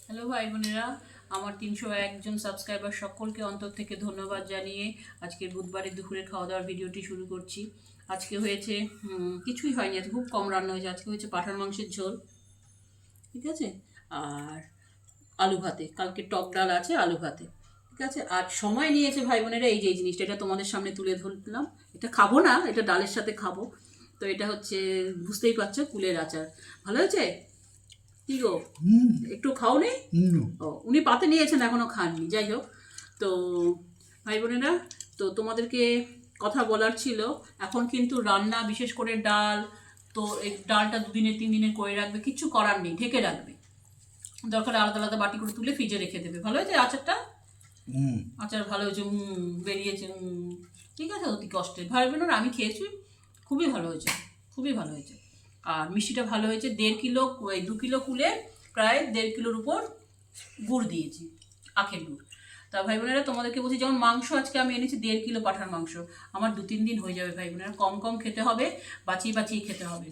Hello ভাই বোনেরা, আমার 301 জন সাবস্ক্রাইবার সকলকে অন্তর থেকে ধন্যবাদ জানিয়ে আজকের বুধবারের দুপুরের খাওয়া দাওয়ার ভিডিওটি শুরু করছি। আজকে হয়েছে কিছুই হয়নি, আজকে খুব কম রান্না হয়েছে। আজকে হয়েছে পাঁঠার মাংসের ঝোল, ঠিক আছে, আর আলু ভাতে। কালকে টক ডাল আছে, আলু ভাতে, ঠিক আছে। আর সময় নিয়েছে ভাই বোনেরা এই যে এই জিনিসটা, এটা তোমাদের সামনে তুলে ধরলাম। এটা খাবো না, এটা ডালের সাথে খাবো। তো এটা হচ্ছে, বুঝতেই পারছো, কুলের আচার। ভালো হয়েছে? কি গো, একটু খাও নি? ও, উনি পাতে নিয়েছেন, এখনো খাননি। যাই হোক, তো ভাই বোনেরা, তো তোমাদেরকে কথা বলার ছিল। এখন কিন্তু রান্না, বিশেষ করে ডাল, তো এই ডালটা 2 দিনে 3 দিনে করে রাখবে, কিচ্ছু করার নেই, ঢেকে রাখবে। দরকার আলাদা আলাদা বাটি করে তুলে ফ্রিজে রেখে দেবে। ভালো হয়েছে আচারটা? আচার ভালো হয়েছে, বেরিয়েছে, ঠিক আছে। অতি কষ্টের ভাই বোনেরা, আমি খেয়েছি, খুবই ভালো হয়েছে, খুবই ভালো হয়েছে। আর মিষ্টিটা ভালো হয়েছে। 1.5 কিলো, 2 কিলো কুলে প্রায় 1.5 কিলোর উপর গুড় দিয়েছি, আখের গুড়। তা ভাই বোনেরা, তোমাদেরকে বলছি, যেমন মাংস আজকে আমি এনেছি 1.5 কিলো পাঁঠার মাংস, আমার 2-3 দিন হয়ে যাবে ভাই বোনেরা। কম কম খেতে হবে, বাঁচিয়ে বাঁচিয়ে খেতে হবে।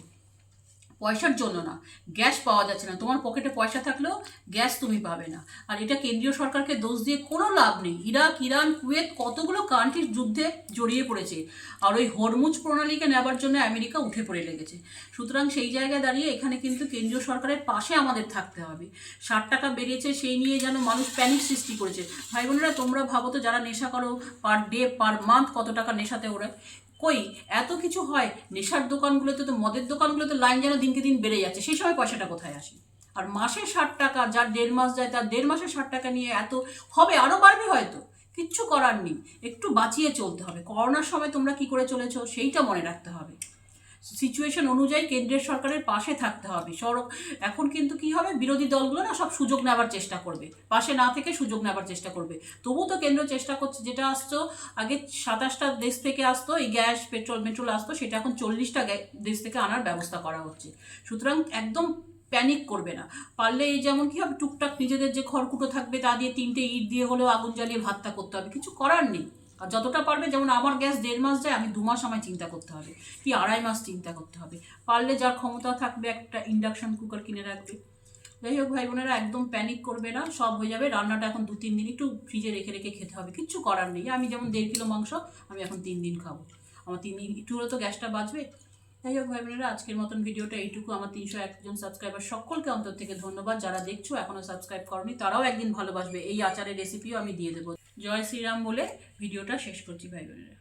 পয়সার জন্য না, গ্যাস পাওয়া যাচ্ছে না। তোমার পকেটে পয়সা থাকলেও গ্যাস তুমি পাবে না। আর এটা কেন্দ্রীয় সরকারকে দোষ দিয়ে কোনো লাভ নেই। ইরাক, ইরান, কুয়েত কতগুলো কান্ট্রির যুদ্ধে জড়িয়ে পড়েছে, আর ওই হরমুজ প্রণালীকে নেবার জন্য আমেরিকা উঠে পড়ে লেগেছে। সুতরাং সেই জায়গায় দাঁড়িয়ে এখানে কিন্তু কেন্দ্রীয় সরকারের পাশে আমাদের থাকতে হবে। 60 টাকা বেড়েছে, সেই নিয়ে যেন মানুষ প্যানিক সৃষ্টি করেছে। ভাই বোনেরা, তোমরা ভাবো তো, যারা নেশা করো, পার ডে পার মান্থ কত টাকা নেশাতে ওড়ায়। কই এত কিছু হয়? নেশার দোকানগুলোতে, তো মদের দোকানগুলোতে লাইন যেন দিনকে দিন বেড়ে যাচ্ছে। সেই সময় পয়সাটা কোথায় আসে? আর মাসে 60 টাকা, যার 1.5 মাস যায়, তার 1.5 মাসে 60 টাকা নিয়ে এত হবে, আরও বাড়বে হয়তো। কিচ্ছু করার নেই, একটু বাঁচিয়ে চলতে হবে। করোনার সময় তোমরা কি করে চলেছো সেইটা মনে রাখতে হবে। সিচুয়েশন অনুযায়ী কেন্দ্রের সরকারের পাশে থাকতে হবে। এখন কিন্তু কি হবে, বিরোধী দলগুলো না সব সুযোগ নেবার চেষ্টা করবে, পাশে না থেকে সুযোগ নেবার চেষ্টা করবে। তবু তো কেন্দ্র চেষ্টা করছে, যেটা আসতো আগে 27টা দেশ থেকে আসতো, এই গ্যাস, পেট্রোল মেট্রোল আসতো, সেটা এখন 40টা দেশ থেকে আনার ব্যবস্থা করা হচ্ছে। সুতরাং একদম প্যানিক করবে না। পারলে এই যেমন কি হবে, টুকটাক নিজেদের যে খড়কুটো থাকবে তা দিয়ে 3টে ইট দিয়ে হলেও আগুন জ্বালিয়ে ভাতটা করতে হবে, কিছু করার নেই। আর যতটা পারবে, যেমন আমার গ্যাস 1.5 মাস যায়, আমি 2 মাস আমায় চিন্তা করতে হবে, কি 2.5 মাস চিন্তা করতে হবে। পারলে যার ক্ষমতা থাকবে একটা ইন্ডাকশন কুকার কিনে রাখবে। যাই হোক ভাই বোনেরা, একদম প্যানিক করবে না, সব হয়ে যাবে। রান্নাটা এখন 2-3 দিন একটু ফ্রিজে রেখে রেখে খেতে হবে, কিচ্ছু করার নেই। আমি যেমন 1.5 কিলো মাংস আমি এখন 3 দিন খাবো, আমার 3 দিন একটু হলে তো গ্যাসটা বাঁচবে। যাই হোক ভাই বোনেরা, আজকের মতন ভিডিওটা এইটুকু। আমার 301 জন সাবস্ক্রাইবার সকলকে অন্তর থেকে ধন্যবাদ। যারা দেখছো এখনো সাবস্ক্রাইব করনি, তারাও একদিন ভালোবাসবে। এই আচারের রেসিপিও আমি দিয়ে দেবো। জয় শ্রীরাম বলে ভিডিওটা শেষ করছি ভাই বোনেরা।